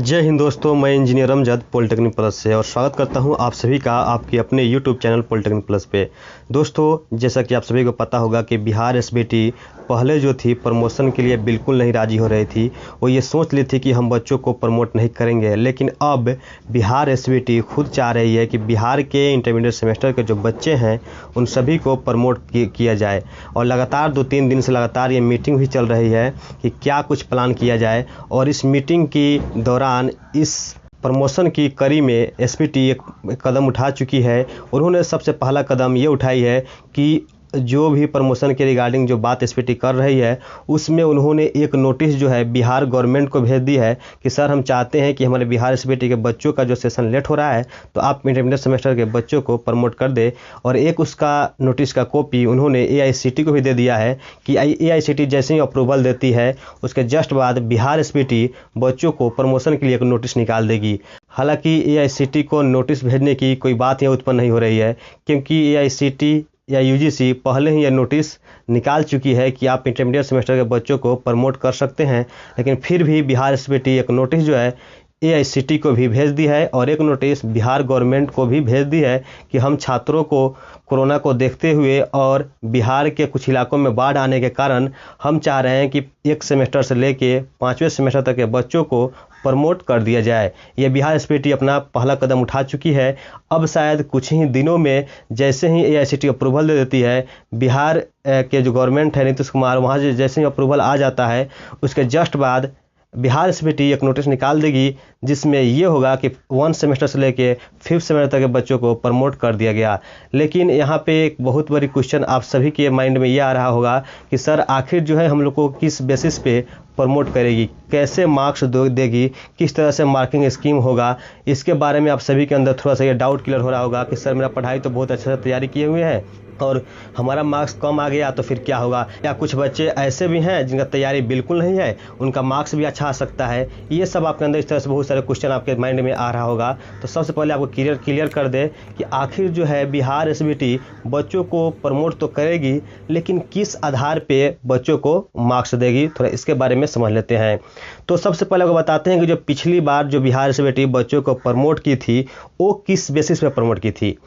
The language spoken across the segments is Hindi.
जय हिंद दोस्तों, मैं इंजीनियर अमजद पॉलिटेक्निक प्लस से और स्वागत करता हूं आप सभी का आपके अपने यूट्यूब चैनल पॉलिटेक्निक प्लस पे। दोस्तों, जैसा कि आप सभी को पता होगा कि बिहार एसबीटी पहले जो थी प्रमोशन के लिए बिल्कुल नहीं राज़ी हो रही थी। वो ये सोच ली थी कि हम बच्चों को प्रमोट नहीं करेंगे, लेकिन अब बिहार एसबीटी खुद चाह रही है कि बिहार के इंटरमीडिएट सेमेस्टर के जो बच्चे हैं उन सभी को प्रमोट किया जाए। और लगातार 2-3 दिन से लगातार ये मीटिंग भी चल रही है कि क्या कुछ प्लान किया जाए। और इस मीटिंग की दौरान इस प्रमोशन की कड़ी में एसबीटी एक कदम उठा चुकी है। उन्होंने सबसे पहला कदम ये उठाई है कि जो भी प्रमोशन के रिगार्डिंग जो बात एसबीटी कर रही है उसमें उन्होंने एक नोटिस जो है बिहार गवर्नमेंट को भेज दी है कि सर, हम चाहते हैं कि हमारे बिहार एसबीटी के बच्चों का जो सेशन लेट हो रहा है तो आप इंटरमीडिएट सेमेस्टर के बच्चों को प्रमोट कर दे। और एक उसका नोटिस का कॉपी उन्होंने एआईसीटी को भी दे दिया है कि एआईसीटी जैसे ही अप्रूवल देती है उसके जस्ट बाद बिहार एसबीटी बच्चों को प्रमोशन के लिए एक नोटिस निकाल देगी। हालांकि एआईसीटी को नोटिस भेजने की कोई बात यहाँ उत्पन्न नहीं हो रही है, क्योंकि एआईसीटी या यूजीसी पहले ही यह नोटिस निकाल चुकी है कि आप इंटरमीडिएट सेमेस्टर के बच्चों को प्रमोट कर सकते हैं। लेकिन फिर भी बिहार एसबीटी एक नोटिस जो है एआईसीटी को भी भेज दी है और एक नोटिस बिहार गवर्नमेंट को भी भेज दी है कि हम छात्रों को कोरोना को देखते हुए और बिहार के कुछ इलाकों में बाढ़ आने के कारण हम चाह रहे हैं कि 1 सेमेस्टर से लेके 5वें सेमेस्टर तक के बच्चों को प्रमोट कर दिया जाए। ये बिहार एसबीटी अपना पहला कदम उठा चुकी है। अब शायद कुछ ही दिनों में जैसे ही एआईसीटी अप्रूवल दे देती है, बिहार के जो गवर्नमेंट है नीतीश कुमार, वहाँ जैसे ही अप्रूवल आ जाता है उसके जस्ट बाद बिहार एसबीटी एक नोटिस निकाल देगी जिसमें ये होगा कि 1 सेमेस्टर से लेके 5th सेमेस्टर तक के बच्चों को प्रमोट कर दिया गया। लेकिन यहाँ पे एक बहुत बड़ी क्वेश्चन आप सभी के माइंड में ये आ रहा होगा कि सर, आखिर जो है हम लोग को किस बेसिस पे प्रमोट करेगी, कैसे मार्क्स देगी, किस तरह से मार्किंग स्कीम होगा। इसके बारे में आप सभी के अंदर थोड़ा सा ये डाउट क्लियर हो रहा होगा कि सर, मेरा पढ़ाई तो बहुत अच्छे से तैयारी किए हुए हैं और हमारा मार्क्स कम आ गया तो फिर क्या होगा, या कुछ बच्चे ऐसे भी हैं जिनका तैयारी बिल्कुल नहीं है, उनका मार्क्स भी अच्छा आ सकता है। ये सब आपके अंदर इस तरह से बहुत सारे क्वेश्चन आपके माइंड में आ रहा होगा। तो सबसे पहले आपको क्लियर कर दे कि आखिर जो है बिहार एसबीटी बच्चों को प्रमोट तो करेगी, लेकिन किस आधार पे बच्चों को मार्क्स देगी, थोड़ा इसके बारे में समझ लेते हैं। तो सबसे पहले आपको बताते हैं कि जो पिछली बार जो बिहार एसबीटी बच्चों को प्रमोट की थी वो किस बेसिस पे प्रमोट की थी।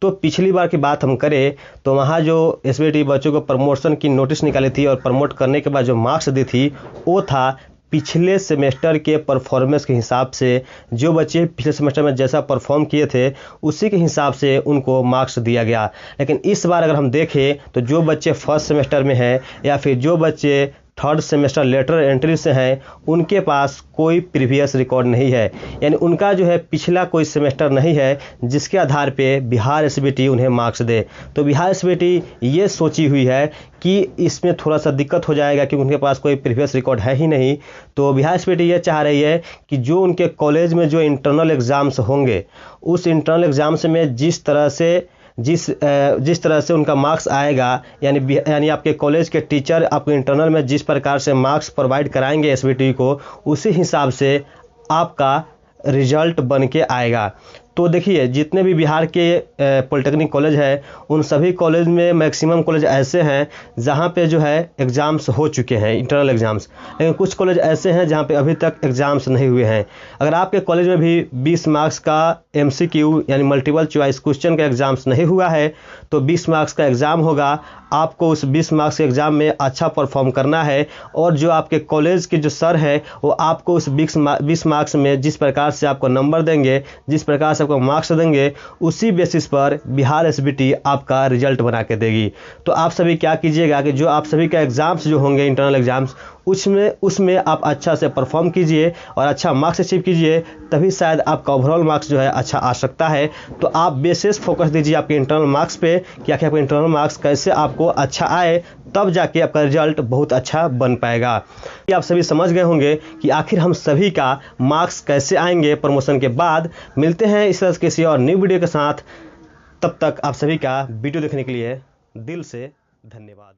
तो पिछली बार की बात हम करें तो वहाँ जो एसबीटी बच्चों को प्रमोशन की नोटिस निकाली थी और प्रमोट करने के बाद जो मार्क्स दी थी वो था पिछले सेमेस्टर के परफॉर्मेंस के हिसाब से। जो बच्चे पिछले सेमेस्टर में जैसा परफॉर्म किए थे उसी के हिसाब से उनको मार्क्स दिया गया। लेकिन इस बार अगर हम देखें तो जो बच्चे 1st सेमेस्टर में हैं या फिर जो बच्चे 3rd सेमेस्टर लेटर एंट्री से हैं उनके पास कोई प्रीवियस रिकॉर्ड नहीं है, यानी उनका जो है पिछला कोई सेमेस्टर नहीं है जिसके आधार पे बिहार एसबीटी उन्हें मार्क्स दे। तो बिहार एसबीटी ये सोची हुई है कि इसमें थोड़ा सा दिक्कत हो जाएगा क्योंकि उनके पास कोई प्रीवियस रिकॉर्ड है ही नहीं। तो बिहार एसबीटी ये चाह रही है कि जो उनके कॉलेज में जो इंटरनल एग्ज़ाम्स होंगे उस इंटरनल एग्ज़ाम्स में जिस तरह से उनका मार्क्स आएगा, यानी आपके कॉलेज के टीचर आपको इंटरनल में जिस प्रकार से मार्क्स प्रोवाइड कराएंगे एसबीटी को, उसी हिसाब से आपका रिजल्ट बन के आएगा। तो देखिए, जितने भी बिहार के पॉलिटेक्निक कॉलेज है उन सभी कॉलेज में मैक्सिमम कॉलेज ऐसे हैं जहाँ पे जो है एग्ज़ाम्स हो चुके हैं, इंटरनल एग्ज़ाम्स। लेकिन कुछ कॉलेज ऐसे हैं जहाँ पे अभी तक एग्ज़ाम्स नहीं हुए हैं। अगर आपके कॉलेज में भी 20 मार्क्स का MCQ यानी मल्टीपल चॉइस क्वेश्चन का एग्ज़ाम्स नहीं हुआ है तो 20 मार्क्स का एग्ज़ाम होगा। आपको उस 20 मार्क्स के एग्ज़ाम में अच्छा परफॉर्म करना है और जो आपके कॉलेज के जो सर है वो आपको उस 20 मार्क्स में जिस प्रकार से आपको नंबर देंगे, जिस प्रकार से आपको मार्क्स देंगे, उसी बेसिस पर बिहार एसबीटी आपका रिजल्ट बना के देगी। तो आप सभी क्या कीजिएगा कि जो आप सभी का एग्ज़ाम्स जो होंगे इंटरनल एग्ज़ाम्स उसमें आप अच्छा से परफॉर्म कीजिए और अच्छा मार्क्स अचीव कीजिए, तभी शायद आपका ओवरऑल मार्क्स जो है अच्छा आ सकता है। तो आप बेसिस फोकस दीजिए आपके इंटरनल मार्क्स पे कि आखिर आपके इंटरनल मार्क्स कैसे आपको अच्छा आए, तब जाके आपका रिजल्ट बहुत अच्छा बन पाएगा। ये आप सभी समझ गए होंगे कि आखिर हम सभी का मार्क्स कैसे आएंगे प्रमोशन के बाद। मिलते हैं इस तरह किसी और न्यू वीडियो के साथ, तब तक आप सभी का वीडियो देखने के लिए दिल से धन्यवाद।